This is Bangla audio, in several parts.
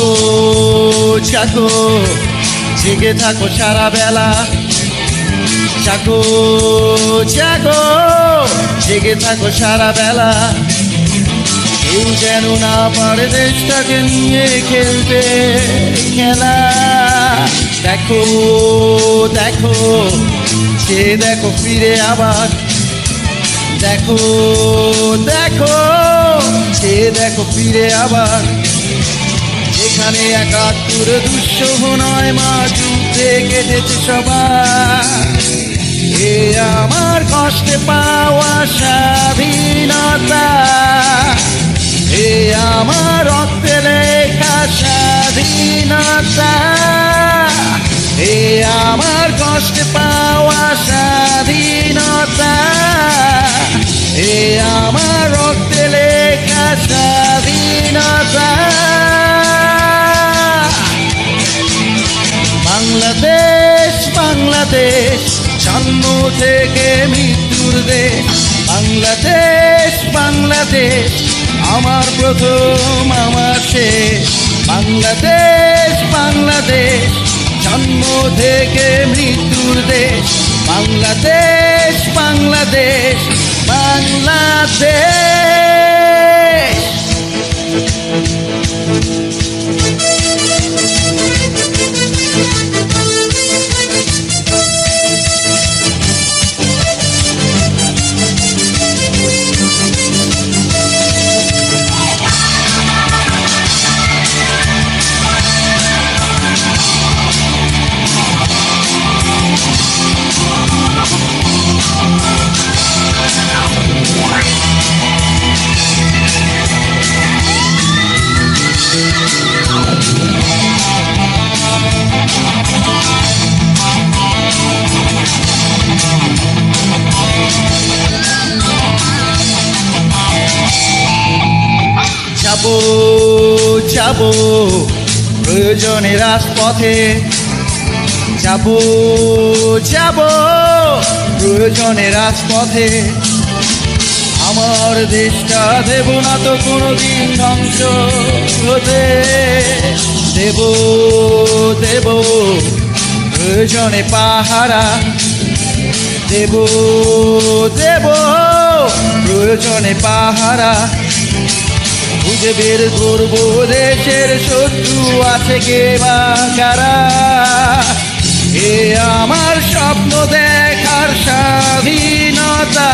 জাগো জাগো জেগে থাকো সারা বেলা, জাগো জাগো জেগে থাকো সারা বেলা। কেউ যেন না পারে দেশটাকে নিয়ে খেলতে খেলা। দেখো দেখো সে দেখো ফিরে আবার, দেখো দেখো সে দেখো ফিরে আবার। এখানে ৭১ দুঃসহ নয়, মা যুদ্ধে কেটেছে সবার। এ আমার কষ্টে পাওয়া স্বাধীনতা, এ আমার রক্তে লেখা স্বাধীনতা, এ আমার কষ্টে পাওয়া স্বাধীনতা, এ আমার রক্তে লেখা স্বাধীনতা। বাংলাদেশ বাংলাদেশ জন্ম থেকে মৃত্যুর দেশ, বাংলাদেশ বাংলাদেশ আমার প্রথম আমার শেষ। বাংলাদেশ বাংলাদেশ জন্ম থেকে মৃত্যুর দেশ, বাংলাদেশ বাংলাদেশ বাংলাদেশ। যাবো যাবো প্রয়োজনে রাজপথে, যাবো যাবো প্রয়োজনে রাজপথে। আমার দেশটা দেব না তো কোনোদিন ধ্বংস হতে, দেব দেব প্রয়োজনে পাহারা, দেব দেব প্রয়োজনে পাহারা। খুঁজে বের করবো দেশের শত্রু আছে কে বা কারা। এ আমার স্বপ্ন দেখার স্বাধীনতা,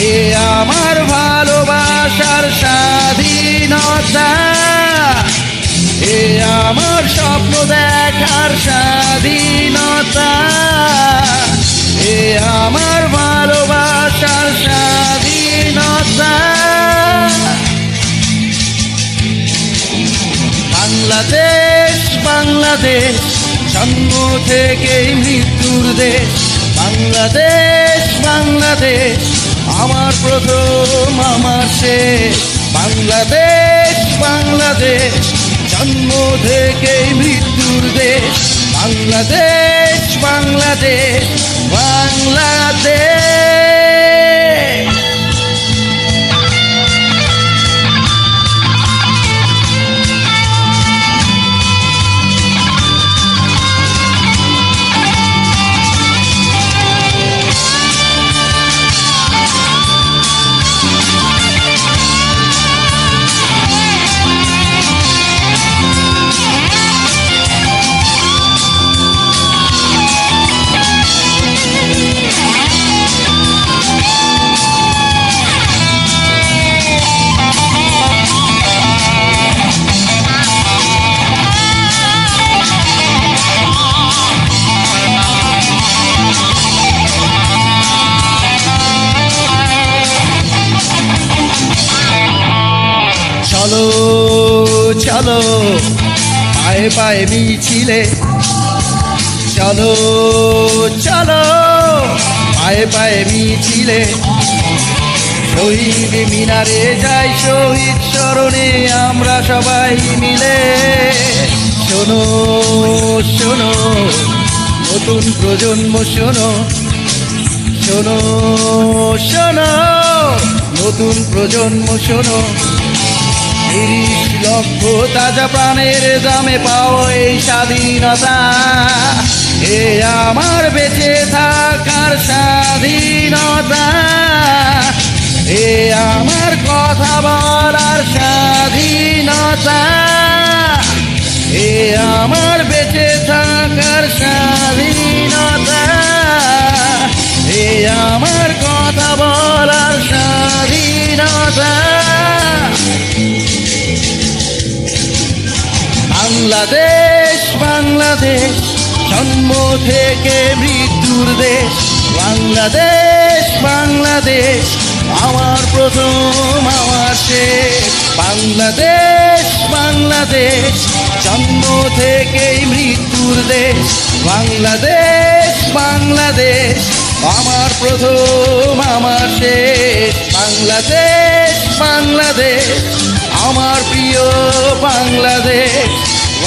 এ আমার ভালোবাসার স্বাধীনতা, এ আমার স্বপ্ন দেখার স্বাধীনতা, এ আমার ভালোবাসার স্বাধীনতা। বাংলাদেশ বাংলাদেশ জন্ম থেকেই মৃত্যুর দেশ, বাংলাদেশ বাংলাদেশ আমার প্রথম আমার শেষ। বাংলাদেশ বাংলাদেশ জন্ম থেকেই মৃত্যুর দেশ, বাংলাদেশ বাংলাদেশ বাংলাদেশ। চলো চলো পায়ে পায়ে মিছিলে, চলো চলো পায়ে পায়ে মিছিলে। শহীদ মিনারে যাই শহীদ স্মরণে আমরা সবাই মিলে। শোনো শোনো নতুন প্রজন্ম শোনো, শোনো শোনো নতুন প্রজন্ম শোনো। 30 লক্ষ তাজা প্রাণের দামে পাও এই স্বাধীনতা। এ আমার বেঁচে থাকার স্বাধীনতা, এ আমার কথা বলার স্বাধীনতা, এ আমার বেঁচে থাকার স্বাধীনতা, এ আমার কথা বলার স্বাধীনতা। বাংলাদেশ বাংলাদেশ জন্ম থেকে মৃত্যুর দেশ। বাংলাদেশ বাংলাদেশ আমার প্রথম আমার শেষ। বাংলাদেশ বাংলাদেশ জন্ম থেকেই মৃত্যুর দেশ। বাংলাদেশ বাংলাদেশ আমার প্রথম আমার শেষ। বাংলাদেশ বাংলাদেশ আমার প্রিয় বাংলাদেশ।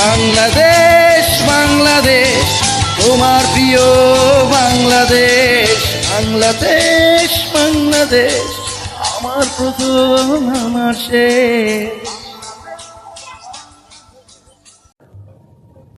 বাংলাদেশ বাংলাদেশ তোমার প্রিয় বাংলাদেশ। বাংলাদেশ বাংলাদেশ আমার প্রথম আমার শেষ।